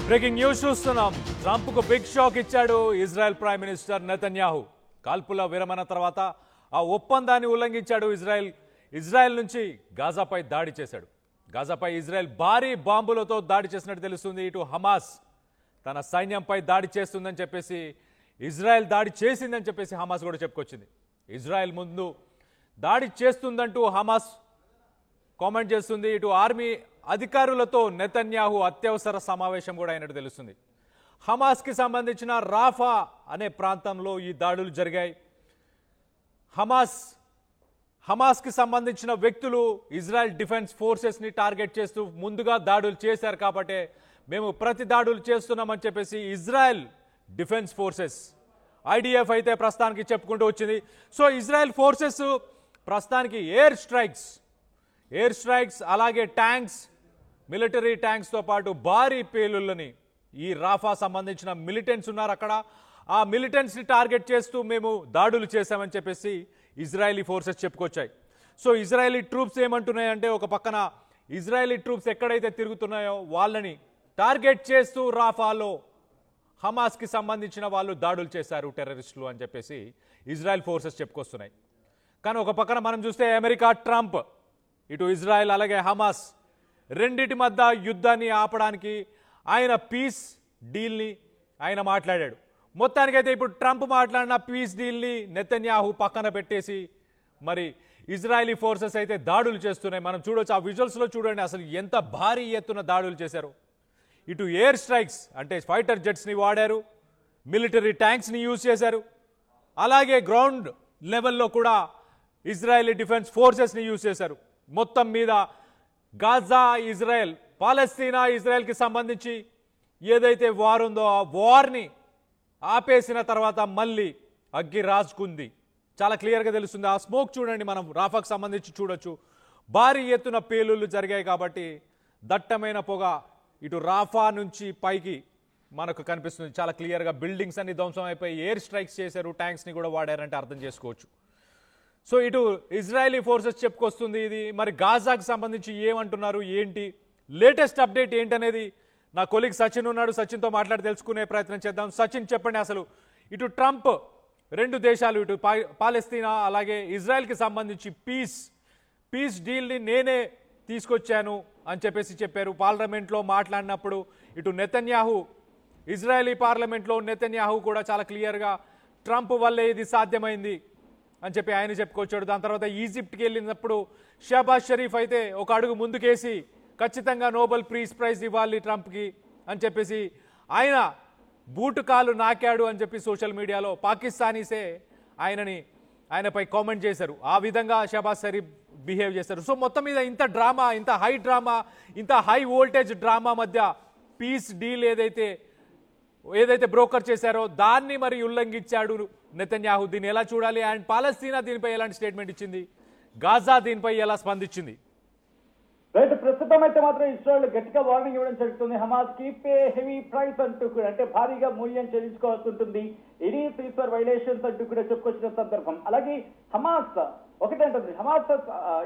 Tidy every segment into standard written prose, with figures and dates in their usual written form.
Breaking news చూస్తున్నాం. Trump కు big shock ఇచ్చాడు ఇజ్రాయెల్ ప్రైమ్ మినిస్టర్ నెతన్యాహు. కాల్పుల విరమణ తర్వాత ఆ ఒప్పందాన్ని ఉల్లంఘించాడు ఇజ్రాయెల్ నుంచి గాజాపై దాడి చేశాడు. గాజాపై ఇజ్రాయెల్ భారీ బాంబులతో దాడి చేసినట్టు తెలుస్తుంది. ఇటు హమాస్ తన సైన్యంపై దాడి చేస్తుందని చెప్పేసి ఇజ్రాయెల్ దాడి చేసిందని చెప్పేసి హమాస్ కూడా చెప్పుకొచ్చింది. ఇజ్రాయెల్ ముందు దాడి చేస్తుందంటూ హమాస్ కామెంట్ చేస్తుంది. ఇటు ఆర్మీ అధికారులతో నెతన్యాహు అత్యవసర సమావేశం కూడా అయినట్టు తెలుస్తుంది. హమాస్కి సంబంధించిన రాఫా అనే ప్రాంతంలో ఈ దాడులు జరిగాయి. హమాస్కి సంబంధించిన వ్యక్తులు ఇజ్రాయెల్ డిఫెన్స్ ఫోర్సెస్ని టార్గెట్ చేస్తూ ముందుగా దాడులు చేశారు కాబట్టి మేము ప్రతి దాడులు చేస్తున్నామని చెప్పేసి ఇజ్రాయెల్ డిఫెన్స్ ఫోర్సెస్ ఐడిఎఫ్ అయితే ప్రస్తుతానికి చెప్పుకుంటూ వచ్చింది. సో ఇజ్రాయెల్ ఫోర్సెస్ ప్రస్తుతానికి ఎయిర్ స్ట్రైక్స్ అలాగే ట్యాంక్స్, మిలిటరీ ట్యాంక్స్తో పాటు భారీ పేలుళ్ళని ఈ రాఫా సంబంధించిన మిలిటెంట్స్ ఉన్నారు అక్కడ, ఆ మిలిటెంట్స్ని టార్గెట్ చేస్తూ మేము దాడులు చేశామని చెప్పేసి ఇజ్రాయలీ ఫోర్సెస్ చెప్పుకొచ్చాయి. సో ఇజ్రాయలీ ట్రూప్స్ ఏమంటున్నాయంటే, ఒక పక్కన ఇజ్రాయలీ ట్రూప్స్ ఎక్కడైతే తిరుగుతున్నాయో వాళ్ళని టార్గెట్ చేస్తూ రాఫాలో హమాస్కి సంబంధించిన వాళ్ళు దాడులు చేశారు టెర్రరిస్టులు అని చెప్పేసి ఇజ్రాయెల్ ఫోర్సెస్ చెప్పుకొస్తున్నాయి. కానీ ఒక పక్కన మనం చూస్తే అమెరికా, ట్రంప్, ఇటు ఇజ్రాయెల్ అలాగే హమాస్ రెండిటి మధ్య యుద్ధాన్ని ఆపడానికి ఆయన పీస్ డీల్ని ఆయన మాట్లాడాడు. మొత్తానికైతే ఇప్పుడు ట్రంప్ మాట్లాడిన పీస్ డీల్ని నెతన్యాహు పక్కన పెట్టేసి మరి ఇజ్రాయలీ ఫోర్సెస్ అయితే దాడులు చేస్తున్నాయి. మనం చూడొచ్చు, ఆ విజువల్స్లో చూడండి అసలు ఎంత భారీ ఎత్తున దాడులు చేశారు. ఇటు ఎయిర్ స్ట్రైక్స్ అంటే ఫైటర్ జెట్స్ని వాడారు, మిలిటరీ ట్యాంక్స్ని యూజ్ చేశారు, అలాగే గ్రౌండ్ లెవెల్లో కూడా ఇజ్రాయలీ డిఫెన్స్ ఫోర్సెస్ని యూజ్ చేశారు. మొత్తం మీద గాజా ఇజ్రాయెల్, పాలస్తీనా ఇజ్రాయెల్కి సంబంధించి ఏదైతే వార్ ఉందో ఆ వార్ని ఆపేసిన తర్వాత మళ్ళీ అగ్గి రాజుకుంది. చాలా క్లియర్గా తెలుస్తుంది. ఆ స్మోక్ చూడండి, మనం రాఫాకు సంబంధించి చూడొచ్చు. భారీ ఎత్తున పేలుళ్ళు జరిగాయి కాబట్టి దట్టమైన పొగ ఇటు రాఫా నుంచి పైకి మనకు కనిపిస్తుంది. చాలా క్లియర్గా బిల్డింగ్స్ అన్ని ధ్వంసం అయిపోయి ఎయిర్ స్ట్రైక్స్ చేశారు, ట్యాంక్స్ని కూడా వాడారంటే అర్థం చేసుకోవచ్చు. సో ఇటు ఇజ్రాయలీ ఫోర్సెస్ చెప్పుకొస్తుంది ఇది. మరి గాజాకి సంబంధించి ఏమంటున్నారు, ఏంటి లేటెస్ట్ అప్డేట్ ఏంటనేది నా కొలీగ్ సచిన్ ఉన్నాడు, సచిన్తో మాట్లాడి తెలుసుకునే ప్రయత్నం చేద్దాం. సచిన్, చెప్పండి అసలు ఇటు ట్రంప్ రెండు దేశాలు ఇటు పాలస్తీనా అలాగే ఇజ్రాయెల్కి సంబంధించి పీస్ డీల్ని నేనే తీసుకొచ్చాను అని చెప్పేసి చెప్పారు. పార్లమెంట్లో మాట్లాడినప్పుడు ఇటు నెతన్యాహు, ఇజ్రాయలీ పార్లమెంట్లో నెతన్యాహు కూడా చాలా క్లియర్గా ట్రంప్ వల్లే ఇది సాధ్యమైంది అని చెప్పి ఆయన చెప్పుకొచ్చాడు. దాని తర్వాత ఈజిప్ట్కి వెళ్ళినప్పుడు షహబాజ్ షరీఫ్ అయితే ఒక అడుగు ముందుకేసి ఖచ్చితంగా నోబెల్ పీస్ ప్రైజ్ ఇవ్వాలి ట్రంప్కి అని చెప్పేసి ఆయన బూటు కాలు నాకాడు అని చెప్పి సోషల్ మీడియాలో పాకిస్తానీసే ఆయనపై కామెంట్ చేశారు. ఆ విధంగా షహబాజ్ షరీఫ్ బిహేవ్ చేశారు. సో మొత్తం మీద ఇంత డ్రామా, ఇంత హై వోల్టేజ్ డ్రామా మధ్య పీస్ డీల్ ఏదైతే బ్రోకర్ చేశారో దాన్ని మరి ఉల్లంఘించాడు నెతన్యాహు. దీన్ని ఎలా చూడాలి? అండ్ పాలస్తీనా దీనిపై ఎలాంటి స్టేట్మెంట్ ఇచ్చింది? గాజా దీనిపై ఎలా స్పందించింది? రైట్, ప్రస్తుతం అయితే మాత్రం ఇస్రాయల్ గట్టిగా వార్నింగ్ ఇవ్వడం జరుగుతుంది. హమాస్ కి పే హెవీ ప్రైస్ అంటూ కూడా, అంటే భారీగా మూల్యం చెల్లించుకోవాల్సి ఉంటుంది, ఎనీ సీజర్ వైలేషన్స్ అంటూ కూడా చెప్పుకొచ్చిన సందర్భం. అలాగే హమాస్ ఒకటంటుంది, హమాస్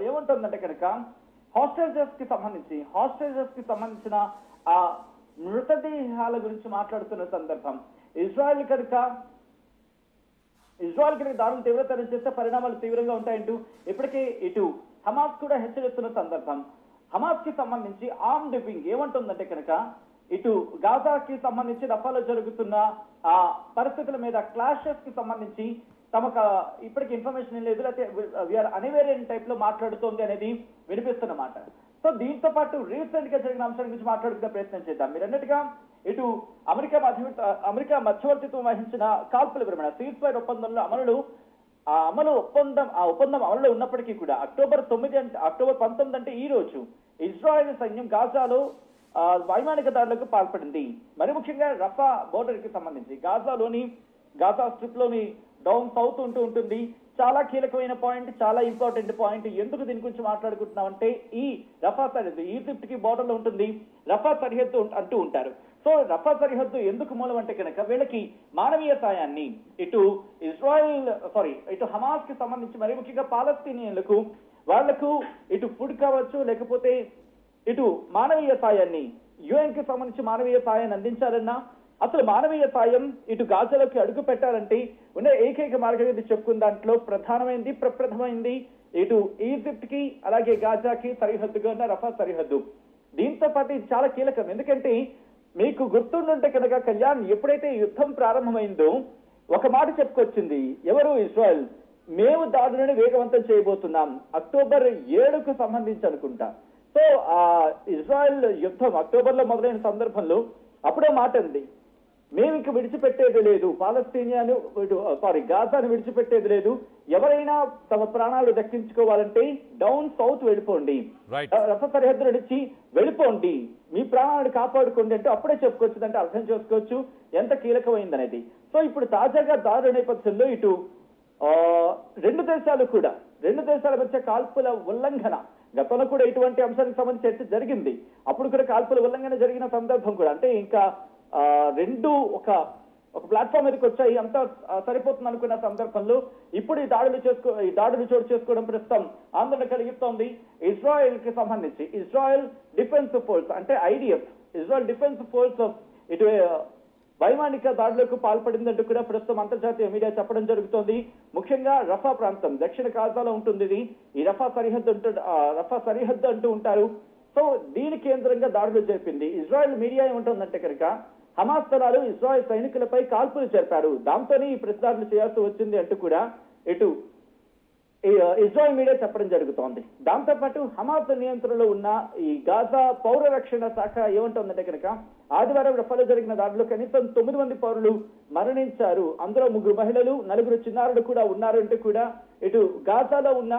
ఏముంటుందంటే కనుక హాస్టేజెస్ కి సంబంధించిన ఆ మృతదేహాల గురించి మాట్లాడుతున్న సందర్భం. ఇజ్రాయెల్ కనుక దాడులు తీవ్రతరం చేస్తే పరిణామాలు తీవ్రంగా ఉంటాయంటూ ఇప్పటికే ఇటు హమాస్ కూడా హెచ్చరిస్తున్న సందర్భం. హమాస్ కి సంబంధించి ఆర్మ్డ్ వింగ్ ఏమంటుందంటే కనుక ఇటు గాజాకి సంబంధించి రఫాలో జరుగుతున్న ఆ పరిస్థితుల మీద క్లాషెస్ కి సంబంధించి తమకు ఇప్పటికి ఇన్ఫర్మేషన్ లేదు, లేకపోతే వీఆర్ అనివేరియన్ టైప్ లో మాట్లాడుతోంది అనేది వినిపిస్తున్నమాట. సో దీంతో పాటు రీసెంట్ గా జరిగిన అంశాల గురించి మాట్లాడుకునే ప్రయత్నం చేద్దాం. మీరు అన్నట్టుగా ఇటు అమెరికా మధ్యవర్తిత్వం వహించిన కాల్పుల విరమణ సీజ్ఫైర్ ఒప్పందంలో ఒప్పందం అమలులో ఉన్నప్పటికీ కూడా అక్టోబర్ 19 అంటే ఈ రోజు ఇజ్రాయెల్ సైన్యం గాజాలో వైమానిక దాడులకు పాల్పడింది. మరి ముఖ్యంగా రఫా బోర్డర్ కి సంబంధించి గాజా స్ట్రిప్ లోని డౌన్ సౌత్ ఉంటుంది. చాలా కీలకమైన పాయింట్, చాలా ఇంపార్టెంట్ పాయింట్. ఎందుకు దీని గురించి మాట్లాడుకుంటున్నామంటే, ఈ రఫా సరిహద్దు ఈజిప్ట్ కి బోర్డర్ లో ఉంటుంది, రఫా సరిహద్దు అంటూ ఉంటారు. సో రఫా సరిహద్దు ఎందుకు మూలం అంటే కనుక వీళ్ళకి మానవీయ సాయాన్ని ఇటు హమాస్ కి సంబంధించి మరి ముఖ్యంగా పాలస్తీనియన్లకు వాళ్లకు ఇటు ఫుడ్ కావచ్చు, లేకపోతే ఇటు మానవీయ సాయాన్ని యుఎన్ కి సంబంధించి మానవీయ సాయాన్ని అందించాలన్నా, అసలు మానవీయ సాయం ఇటు గాజాలోకి అడుగు పెట్టాలంటే ఉన్న ఏకైక మార్గం ఇది చెప్పుకున్న దాంట్లో ప్రప్రథమైంది ఇటు ఈజిప్ట్ కి అలాగే గాజాకి సరిహద్దుగా ఉన్న రఫా సరిహద్దు. దీంతో పాటు ఇది చాలా కీలకం. ఎందుకంటే మీకు గుర్తుండుంటే కనుక కళ్యాణ్, ఎప్పుడైతే యుద్ధం ప్రారంభమైందో ఒక మాట చెప్పుకొచ్చింది ఎవరు? ఇజ్రాయెల్. మేము దాడులను వేగవంతం చేయబోతున్నాం అక్టోబర్ 7కు సంబంధించి అనుకుంటా. సో ఆ ఇజ్రాయెల్ యుద్ధం అక్టోబర్ లో మొదలైన సందర్భంలో అప్పుడే మాట ఉంది, మేము ఇంక విడిచిపెట్టేది లేదు, గాజాను విడిచిపెట్టేది లేదు. ఎవరైనా తమ ప్రాణాలు దక్కించుకోవాలంటే డౌన్ సౌత్ వెళ్ళిపోండి, రఫా సరిహద్దు నడిచి వెళ్ళిపోండి, మీ ప్రాణాలను కాపాడుకోండి అంటే అప్పుడే చెప్పుకోవచ్చు. అర్థం చేసుకోవచ్చు ఎంత కీలకమైంది అనేది. సో ఇప్పుడు తాజాగా దారు నేపథ్యంలో ఇటు రెండు దేశాల మధ్య కాల్పుల ఉల్లంఘన, గతంలో కూడా ఇటువంటి అంశానికి సంబంధించి చర్చ జరిగింది. అప్పుడు కూడా కాల్పుల ఉల్లంఘన జరిగిన సందర్భం కూడా, అంటే ఇంకా రెండు ఒక ప్లాట్ఫామ్ మీదకి వచ్చాయి, అంతా సరిపోతుంది అనుకున్న సందర్భంలో ఇప్పుడు ఈ దాడులు చోటు చేసుకోవడం ప్రస్తుతం ఆందోళన కలిగిస్తోంది. ఇజ్రాయెల్ కి సంబంధించి ఇజ్రాయెల్ డిఫెన్స్ ఫోర్స్ అంటే IDF, ఇజ్రాయెల్ డిఫెన్స్ ఫోర్స్ ఇటు వైమానిక దాడులకు పాల్పడిందంటూ కూడా ప్రస్తుతం అంతర్జాతీయ మీడియా చెప్పడం జరుగుతోంది. ముఖ్యంగా రఫా ప్రాంతం దక్షిణ గాజాలో ఉంటుంది ఇది. ఈ రఫా సరిహద్దు అంటూ ఉంటారు. సో దీని కేంద్రంగా దాడులు జరిపింది. ఇజ్రాయెల్ మీడియా ఏముంటుందంటే కనుక హమాస్ దళాలు ఇజ్రాయెల్ సైనికులపై కాల్పులు జరిపారు, దాంతోనే ఈ ప్రతిదాడులు చేయాల్సి వచ్చింది అంటూ కూడా ఇటు ఇజ్రాయెల్ మీడియా చెప్పడం జరుగుతోంది. దాంతో పాటు హమాస్ నియంత్రణలో ఉన్న ఈ గాజా పౌర రక్షణ శాఖ ఏమంటోందంటే కనుక ఆదివారం రఫాలో జరిగిన దాడిలో కనీసం 9 మంది పౌరులు మరణించారు, అందులో 3 మహిళలు 4 చిన్నారులు కూడా ఉన్నారంటూ కూడా ఇటు గాజాలో ఉన్న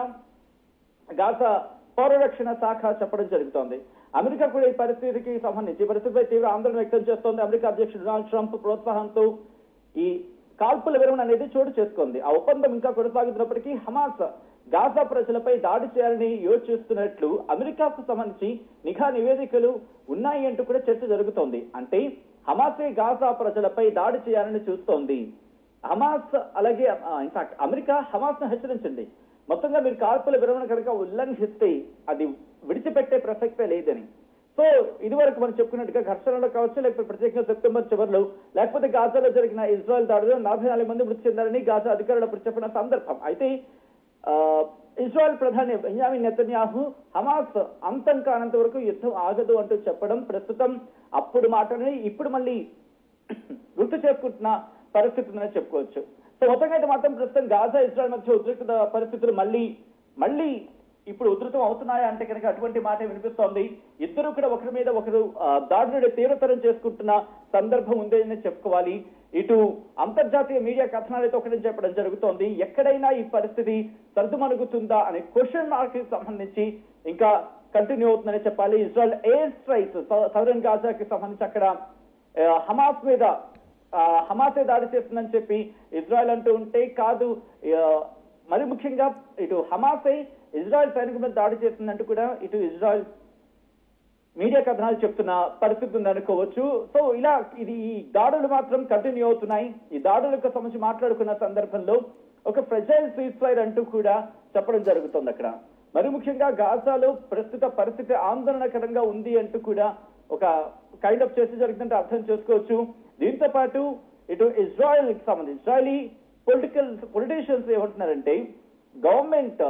గాజా పౌర రక్షణ శాఖ చెప్పడం జరుగుతోంది. అమెరికా కూడా ఈ పరిస్థితిపై తీవ్ర ఆందోళన వ్యక్తం చేస్తోంది. అమెరికా అధ్యక్షుడు డొనాల్డ్ ట్రంప్ ప్రోత్సాహంతో ఈ కాల్పుల విరమణ అనేది చోటు చేసుకుంది. ఆ ఒప్పందం ఇంకా కొనసాగుతున్నప్పటికీ హమాస్ గాజా ప్రజలపై దాడి చేయాలని యోచిస్తున్నట్లు అమెరికాకు సంబంధించి నిఘా నివేదికలు ఉన్నాయి అంటూ కూడా చర్చ జరుగుతోంది. అంటే హమాసే గాజా ప్రజలపై దాడి చేయాలని చూస్తోంది. హమాస్ అలాగే ఇన్ఫాక్ట్ అమెరికా హమాస్ ను హెచ్చరించింది, మొత్తంగా మీరు కాల్పుల విరమణ కనుక ఉల్లంఘిస్తే అది విడిచిపెట్టే ప్రసక్తే లేదని. సో ఇదివరకు మనం చెప్పుకున్నట్టుగా ఘర్షణలో కావచ్చు, లేకపోతే ప్రత్యేకంగా సెప్టెంబర్ చివరిలో లేకపోతే గాజాలో జరిగిన ఇజ్రాయెల్ దాడిలో 44 మంది మృతి చెందారని గాజా అధికారులు అప్పుడు చెప్పిన సందర్భం. అయితే ఇజ్రాయెల్ ప్రధాని బెంజామిన్ నెతన్యాహు హమాస్ అంతం కానంత వరకు యుద్ధం ఆగదు అంటూ చెప్పడం ప్రస్తుతం అప్పుడు మాటని ఇప్పుడు మళ్ళీ గుర్తు చేసుకుంటున్న పరిస్థితి ఉందని చెప్పుకోవచ్చు. సో మొత్తంగా అయితే మాత్రం ప్రస్తుతం గాజా ఇజ్రాయెల్ మధ్య ఉద్రిక్త పరిస్థితులు మళ్ళీ ఇప్పుడు ఉధృతం అవుతున్నాయా అంటే కనుక అటువంటి మాట వినిపిస్తోంది. ఇద్దరు కూడా ఒకరి మీద ఒకరు దాడులను తీవ్రతరం చేసుకుంటున్న సందర్భం ఉందని చెప్పుకోవాలి. ఇటు అంతర్జాతీయ మీడియా కథనాలతో ఒకటి చెప్పడం జరుగుతోంది, ఎక్కడైనా ఈ పరిస్థితి సర్దుమణుగుతుందా అనే క్వశ్చన్ మార్క్ కి సంబంధించి ఇంకా కంటిన్యూ అవుతుందని చెప్పాలి. ఇజ్రాయెల్ ఎయిర్ స్ట్రైక్స్ సదరన్ గాజాకి సంబంధించి అక్కడ హమాసే దాడి చేస్తుందని చెప్పి ఇజ్రాయెల్ అంటూ ఉంటే కాదు, మరి ముఖ్యంగా ఇటు హమాసే ఇజ్రాయెల్ సైనికుల మీద దాడి చేస్తుందంటూ కూడా ఇటు ఇజ్రాయెల్ మీడియా కథనాలు చెప్తున్న పరిస్థితి ఉందనుకోవచ్చు. సో ఇలా ఈ దాడులు మాత్రం కంటిన్యూ అవుతున్నాయి. ఈ దాడులకు సంబంధించి మాట్లాడుకున్న సందర్భంలో ఒక ఫ్రెజైల్ సీజ్ ఫైర్ అంటూ కూడా చెప్పడం జరుగుతుంది అక్కడ. మరి ముఖ్యంగా గాజాలో ప్రస్తుత పరిస్థితి ఆందోళనకరంగా ఉంది అంటూ కూడా ఒక కైండ్ ఆఫ్ చర్చ జరుగుతుంటే అర్థం చేసుకోవచ్చు. దీంతో పాటు ఇటు ఇజ్రాయెల్ కి సంబంధించి ఇజ్రాయలీ పొలిటీషియన్స్ ఏమంటున్నారంటే గవర్నమెంట్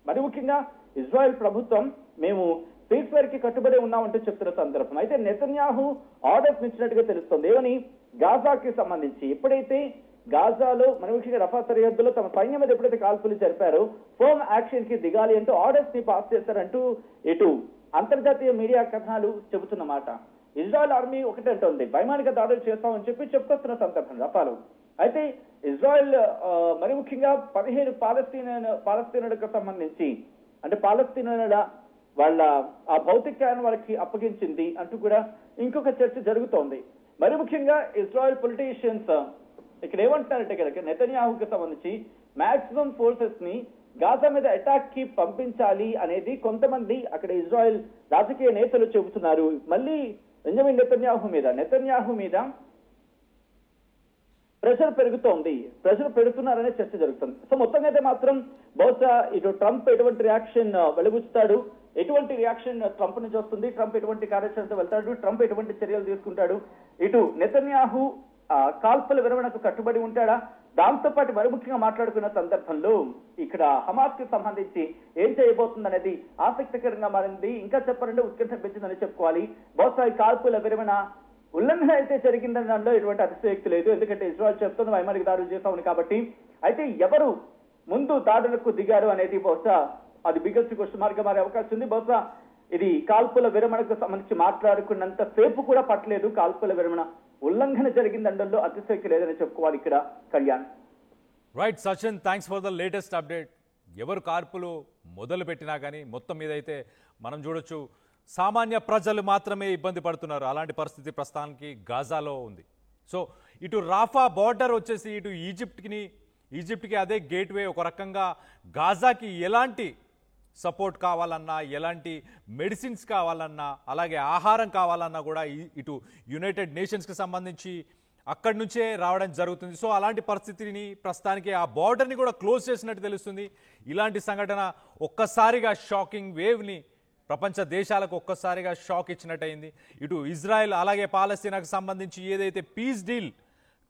మరి ముఖ్యంగా ఇజ్రాయెల్ ప్రభుత్వం మేము సీజ్ ఫైర్ కి కట్టుబడి ఉన్నామంటూ చెప్తున్న సందర్భం. అయితే నెతన్యాహు ఆర్డర్స్ ఇచ్చినట్టుగా తెలుస్తుంది. ఏమని? గాజాకి సంబంధించి ఎప్పుడైతే గాజాలో మరి ముఖ్యంగా రఫా సరిహద్దులో తమ సైన్యం మీద ఎప్పుడైతే కాల్పులు జరిపారో ఫర్మ్ యాక్షన్ కి దిగాలి అంటూ ఆర్డర్స్ ని పాస్ చేశారంటూ ఇటు అంతర్జాతీయ మీడియా కథనాలు చెబుతున్నమాట. ఇజ్రాయెల్ ఆర్మీ ఒకటే అంటోంది, వైమానిక దాడులు చేస్తామని చెప్పి చెప్పుకొస్తున్న సందర్భం రఫాలు. అయితే ఇజ్రాయెల్ మరి ముఖ్యంగా 15 పాలస్తీనులకు సంబంధించి అంటే పాలస్తీనుల వాళ్ళ ఆ భౌతికాన్ని వాళ్ళకి అప్పగించింది అంటూ కూడా ఇంకొక చర్చ జరుగుతోంది. మరి ముఖ్యంగా ఇజ్రాయెల్ పొలిటీషియన్స్ ఇక్కడ ఏమంటున్నారంటే కనుక నెతన్యాహుకి సంబంధించి మాక్సిమం ఫోర్సెస్ ని గాజా మీద అటాక్ కి పంపించాలి అనేది కొంతమంది అక్కడ ఇజ్రాయెల్ రాజకీయ నేతలు చెబుతున్నారు. మళ్ళీ బెంజమిన్ నెతన్యాహు మీద ప్రెషర్ పెడుతున్నారనే చర్చ జరుగుతుంది. సో మొత్తంగా అయితే మాత్రం బహుశా ఇటు ట్రంప్ ఎటువంటి రియాక్షన్ వెలుగుస్తాడు, ఎటువంటి రియాక్షన్ ట్రంప్ నుంచి వస్తుంది, ట్రంప్ ఎటువంటి కార్యాచరణతో వెళ్తాడు, ట్రంప్ ఎటువంటి చర్యలు తీసుకుంటాడు, ఇటు నెతన్యాహు కాల్పుల విరమణకు కట్టుబడి ఉంటాడా, దాంతో పాటు మరి ముఖ్యంగా మాట్లాడుకున్న సందర్భంలో ఇక్కడ హమాస్ కి సంబంధించి ఏం చేయబోతుంది అనేది ఆసక్తికరంగా మారింది. ఇంకా చెప్పాలంటే ఉత్కంఠ పెంచిందని చెప్పుకోవాలి. బహుశా ఈ కాల్పుల విరమణ ఉల్లంఘన అయితే జరిగిందని దానిలో ఎటువంటి అతిశయోక్తి లేదు. ఎందుకంటే ఇజ్రాయెల్ చెప్తుంది వైమానిక దాడులు చేస్తామని. కాబట్టి అయితే ఎవరు ముందు దాడులకు దిగారు అనేది బహుశా అది బిగ్గెస్ట్ క్వశ్చన్ మార్క్ గా మారే అవకాశం ఉంది. బహుశా ఇది కాల్పుల విరమణకు సంబంధించి మాట్లాడుకున్నంత సేపు కూడా పట్టలేదు. కాల్పుల విరమణ ఉల్లంఘన జరిగిందండల్లో అతిశయోక్తి లేదని చెప్పుకోవాలి ఇక్కడ Kalyan. Right Sachin, thanks for the latest update. ఎవరు కార్పులు మొదలు పెట్టినా కానీ మొత్తం మీద అయితే మనం చూడొచ్చు సామాన్య ప్రజలు మాత్రమే ఇబ్బంది పడుతున్నారు. అలాంటి పరిస్థితి ప్రస్తుతానికి గాజాలో ఉంది. సో ఇటు రాఫా బార్డర్ వచ్చేసి ఇటు ఈజిప్ట్కి అదే గేట్వే. ఒక రకంగా గాజాకి ఎలాంటి సపోర్ట్ కావాలన్నా, ఎలాంటి మెడిసిన్స్ కావాలన్నా, అలాగే ఆహారం కావాలన్నా కూడా ఇటు యునైటెడ్ నేషన్స్కి సంబంధించి అక్కడి నుంచే రావడం జరుగుతుంది. సో అలాంటి పరిస్థితిని ప్రస్తుతానికి ఆ బార్డర్ని కూడా క్లోజ్ చేసినట్టు తెలుస్తుంది. ఇలాంటి సంఘటన ఒక్కసారిగా షాకింగ్ వేవ్ని ప్రపంచ దేశాలకు ఒక్కసారిగా షాక్ ఇచ్చినట్టయింది. ఇటు ఇజ్రాయెల్ అలాగే పాలస్తీనాకు సంబంధించి ఏదైతే పీస్ డీల్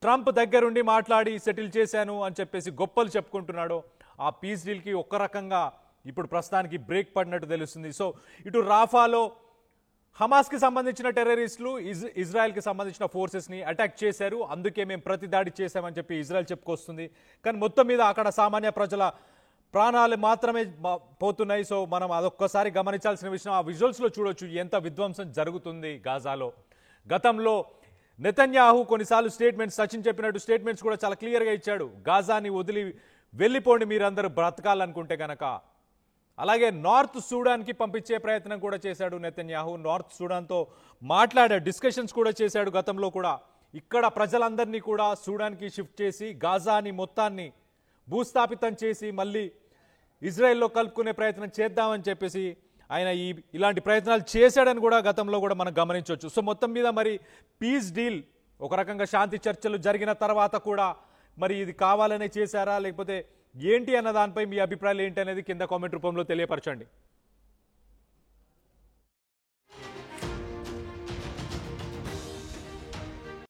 ట్రంప్ దగ్గరుండి మాట్లాడి సెటిల్ చేశాను అని చెప్పేసి గొప్పలు చెప్పుకుంటున్నాడో ఆ పీస్ డీల్కి ఒక్క రకంగా ఇప్పుడు ప్రస్తుతానికి బ్రేక్ పడినట్టు తెలుస్తుంది. సో ఇటు రాఫాలో హమాస్కి సంబంధించిన టెర్రరిస్టులు ఇజ్రాయెల్కి సంబంధించిన ఫోర్సెస్ని అటాక్ చేశారు, అందుకే మేము ప్రతి దాడి చేశామని చెప్పి ఇజ్రాయెల్ చెప్పుకొస్తుంది. కానీ మొత్తం మీద అక్కడ సామాన్య ప్రజల ప్రాణాలు మాత్రమే పోతున్నాయి. సో మనం అదొక్కసారి గమనించాల్సిన విషయం. ఆ విజువల్స్లో చూడొచ్చు ఎంత విధ్వంసం జరుగుతుంది గాజాలో. గతంలో నెతన్యాహు కొన్నిసార్లు స్టేట్మెంట్స్, సచిన్ చెప్పినట్టు స్టేట్మెంట్స్ కూడా చాలా క్లియర్గా ఇచ్చాడు. గాజాని వదిలి వెళ్ళిపోండి మీరందరూ బ్రతకాలనుకుంటే గనక. అలాగే నార్త్ సూడాన్కి పంపించే ప్రయత్నం కూడా చేశాడు నెతన్యాహు. నార్త్ సూడాన్తో మాట్లాడాడు, డిస్కషన్స్ కూడా చేశాడు గతంలో కూడా. ఇక్కడ ప్రజలందరినీ కూడా సూడాన్కి షిఫ్ట్ చేసి గాజాని మొత్తాన్ని భూస్థాపితం చేసి మళ్ళీ ఇజ్రాయెల్లో కలుపుకునే ప్రయత్నం చేద్దామని చెప్పేసి ఆయన ఇలాంటి ప్రయత్నాలు చేశాడని కూడా గతంలో కూడా మనం గమనించవచ్చు. సో మొత్తం మీద మరి పీస్ డీల్ ఒక రకంగా శాంతి చర్చలు జరిగిన తర్వాత కూడా మరి ఇది కావాలనే చేశారా లేకపోతే ఏంటి అన్న దానిపై మీ అభిప్రాయాలు ఏంటి అనేది కింద కామెంట్ రూపంలో తెలియపరచండి.